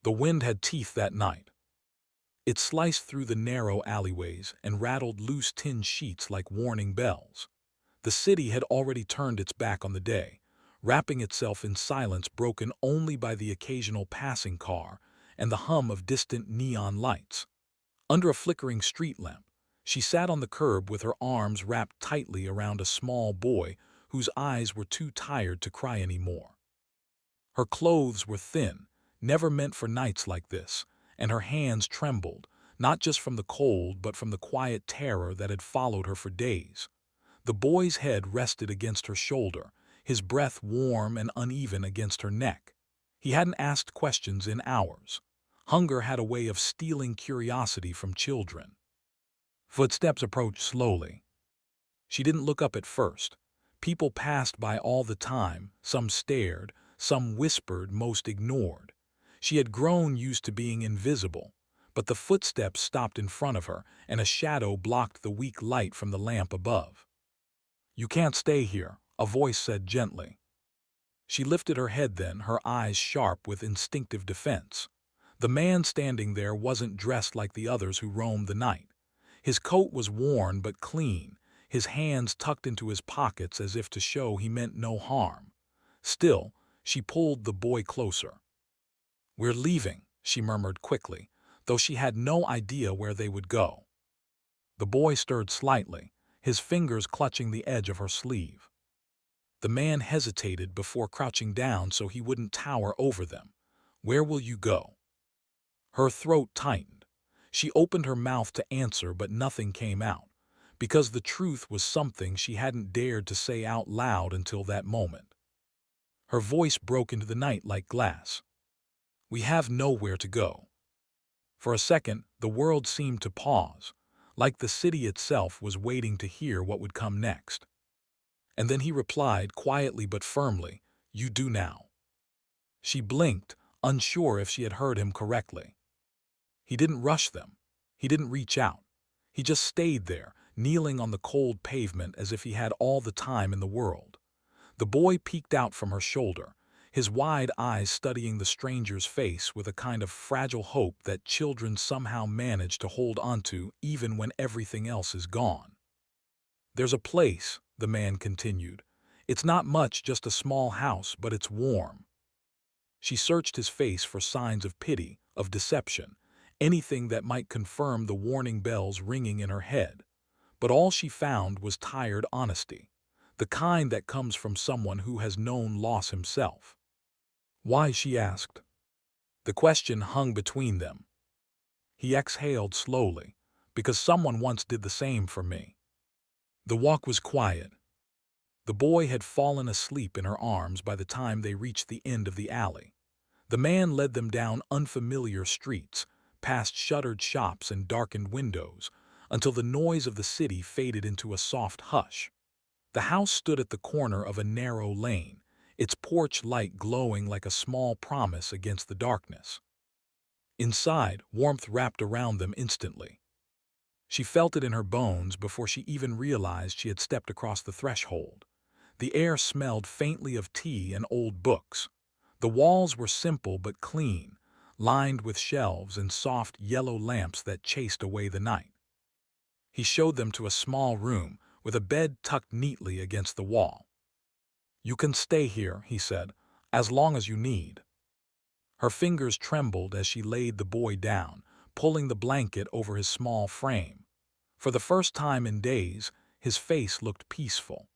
The wind had teeth that night. It sliced through the narrow alleyways and rattled loose tin sheets like warning bells. The city had already turned its back on the day, wrapping itself in silence broken only by the occasional passing car and the hum of distant neon lights. Under a flickering street lamp, she sat on the curb with her arms wrapped tightly around a small boy whose eyes were too tired to cry anymore. Her clothes were thin, never meant for nights like this, and her hands trembled, not just from the cold but from the quiet terror that had followed her for days. The boy's head rested against her shoulder, his breath warm and uneven against her neck. He hadn't asked questions in hours. Hunger had a way of stealing curiosity from children. Footsteps approached slowly. She didn't look up at first. People passed by all the time, some stared, some whispered, most ignored. She had grown used to being invisible, but the footsteps stopped in front of her, and a shadow blocked the weak light from the lamp above. "You can't stay here," a voice said gently. She lifted her head then, her eyes sharp with instinctive defense. The man standing there wasn't dressed like the others who roamed the night. His coat was worn but clean, his hands tucked into his pockets as if to show he meant no harm. Still, she pulled the boy closer. "We're leaving," she murmured quickly, though she had no idea where they would go. The boy stirred slightly, his fingers clutching the edge of her sleeve. The man hesitated before crouching down so he wouldn't tower over them. "Where will you go?" Her throat tightened. She opened her mouth to answer, but nothing came out, because the truth was something she hadn't dared to say out loud until that moment. Her voice broke into the night like glass. "We have nowhere to go." For a second, the world seemed to pause, like the city itself was waiting to hear what would come next. And then he replied, quietly but firmly, "You do now." She blinked, unsure if she had heard him correctly. He didn't rush them. He didn't reach out. He just stayed there, kneeling on the cold pavement as if he had all the time in the world. The boy peeked out from her shoulder, his wide eyes studying the stranger's face with a kind of fragile hope that children somehow manage to hold onto even when everything else is gone. "There's a place," the man continued. "It's not much, just a small house, but it's warm." She searched his face for signs of pity, of deception, anything that might confirm the warning bells ringing in her head. But all she found was tired honesty, the kind that comes from someone who has known loss himself. "Why?" she asked. The question hung between them. He exhaled slowly. "Because someone once did the same for me." The walk was quiet. The boy had fallen asleep in her arms by the time they reached the end of the alley. The man led them down unfamiliar streets, past shuttered shops and darkened windows, until the noise of the city faded into a soft hush. The house stood at the corner of a narrow lane, its porch light glowing like a small promise against the darkness. Inside, warmth wrapped around them instantly. She felt it in her bones before she even realized she had stepped across the threshold. The air smelled faintly of tea and old books. The walls were simple but clean, lined with shelves and soft yellow lamps that chased away the night. He showed them to a small room with a bed tucked neatly against the wall. "You can stay here," he said, "as long as you need." Her fingers trembled as she laid the boy down, pulling the blanket over his small frame. For the first time in days, his face looked peaceful.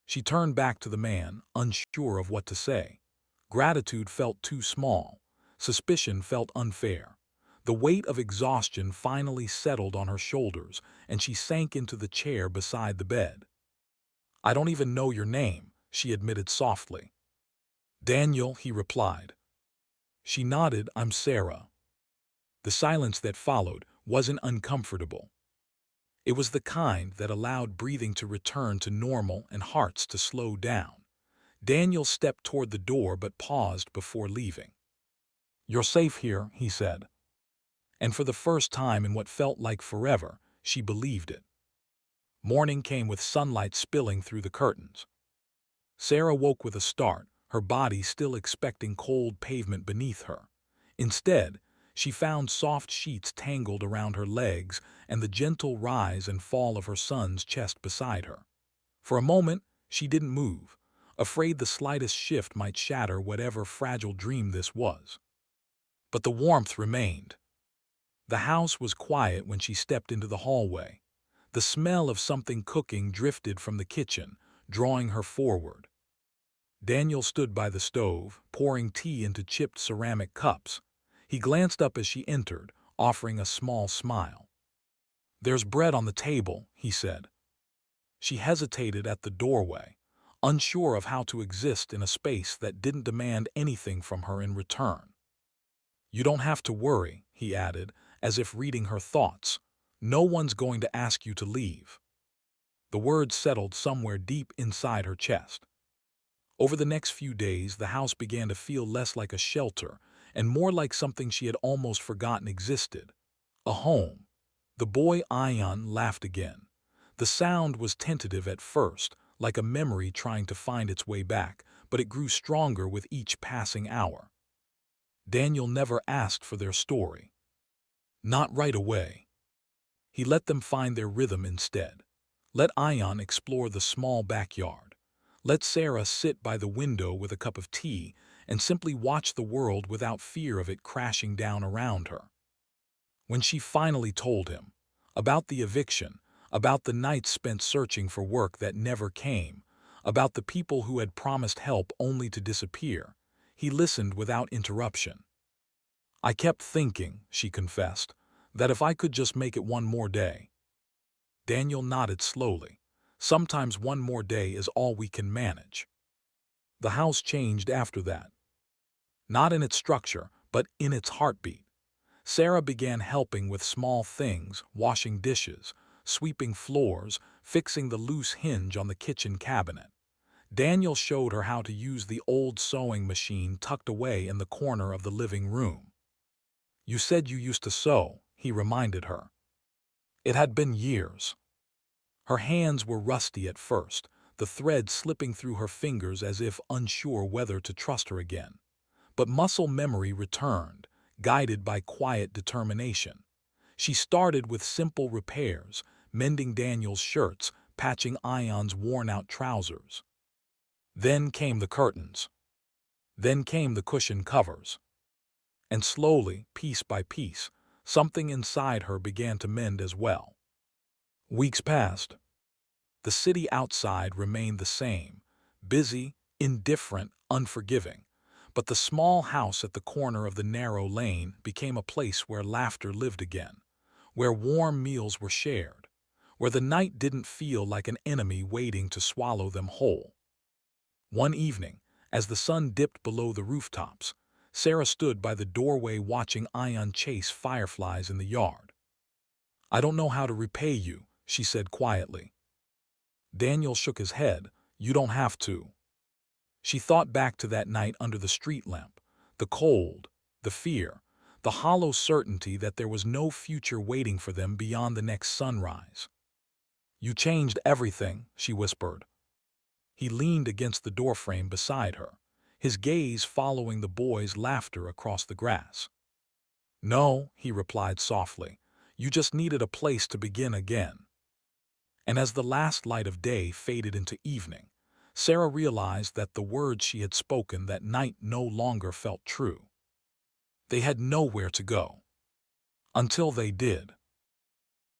She turned back to the man, unsure of what to say. Gratitude felt too small. Suspicion felt unfair. The weight of exhaustion finally settled on her shoulders, and she sank into the chair beside the bed. "I don't even know your name," she admitted softly. "Daniel," he replied. She nodded. "I'm Sarah." The silence that followed wasn't uncomfortable. It was the kind that allowed breathing to return to normal and hearts to slow down. Daniel stepped toward the door but paused before leaving. "You're safe here," he said. And for the first time in what felt like forever, she believed it. Morning came with sunlight spilling through the curtains. Sarah woke with a start, her body still expecting cold pavement beneath her. Instead, she found soft sheets tangled around her legs and the gentle rise and fall of her son's chest beside her. For a moment, she didn't move, afraid the slightest shift might shatter whatever fragile dream this was. But the warmth remained. The house was quiet when she stepped into the hallway. The smell of something cooking drifted from the kitchen, drawing her forward. Daniel stood by the stove, pouring tea into chipped ceramic cups. He glanced up as she entered, offering a small smile. "There's bread on the table," he said. She hesitated at the doorway, unsure of how to exist in a space that didn't demand anything from her in return. "You don't have to worry," he added, as if reading her thoughts. "No one's going to ask you to leave." The words settled somewhere deep inside her chest. Over the next few days, the house began to feel less like a shelter and more like something she had almost forgotten existed. A home. The boy Ion laughed again. The sound was tentative at first, like a memory trying to find its way back, but it grew stronger with each passing hour. Daniel never asked for their story. Not right away. He let them find their rhythm instead. Let Ion explore the small backyard. Let Sarah sit by the window with a cup of tea and simply watch the world without fear of it crashing down around her. When she finally told him about the eviction, about the nights spent searching for work that never came, about the people who had promised help only to disappear, he listened without interruption. "I kept thinking," she confessed, "that if I could just make it one more day." Daniel nodded slowly. "Sometimes one more day is all we can manage." The house changed after that. Not in its structure, but in its heartbeat. Sarah began helping with small things, washing dishes, sweeping floors, fixing the loose hinge on the kitchen cabinet. Daniel showed her how to use the old sewing machine tucked away in the corner of the living room. "You said you used to sew," he reminded her. It had been years. Her hands were rusty at first, the thread slipping through her fingers as if unsure whether to trust her again. But muscle memory returned, guided by quiet determination. She started with simple repairs, mending Daniel's shirts, patching Ion's worn-out trousers. Then came the curtains. Then came the cushion covers. And slowly, piece by piece, something inside her began to mend as well. Weeks passed. The city outside remained the same, busy, indifferent, unforgiving. But the small house at the corner of the narrow lane became a place where laughter lived again, where warm meals were shared, where the night didn't feel like an enemy waiting to swallow them whole. One evening, as the sun dipped below the rooftops, Sarah stood by the doorway watching Ion chase fireflies in the yard. "I don't know how to repay you," she said quietly. Daniel shook his head. "You don't have to." She thought back to that night under the street lamp, the cold, the fear, the hollow certainty that there was no future waiting for them beyond the next sunrise. "You changed everything," she whispered. He leaned against the doorframe beside her, his gaze following the boy's laughter across the grass. "No," he replied softly, "you just needed a place to begin again." And as the last light of day faded into evening, Sarah realized that the words she had spoken that night no longer felt true. They had nowhere to go. Until they did.